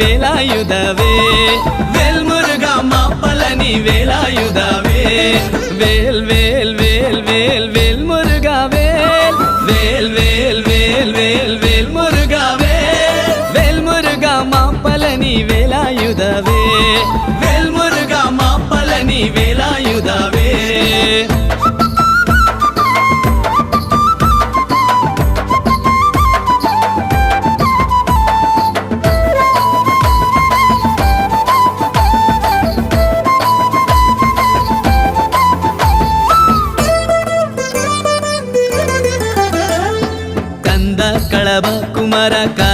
வேலாயுதவே வேல் முருகா மாப்பழனி வேலாயுதவே வேல் வேல் வேல் வேல் வேல் முருகா வேல் வேல் வேல் வேல் வேல் வேல் முருகா வேல் முருகா மாப்பழனி வேலாயுதவே வேல் முருகா மாப்பழனி வேலாயுதவே கந்த களப குமர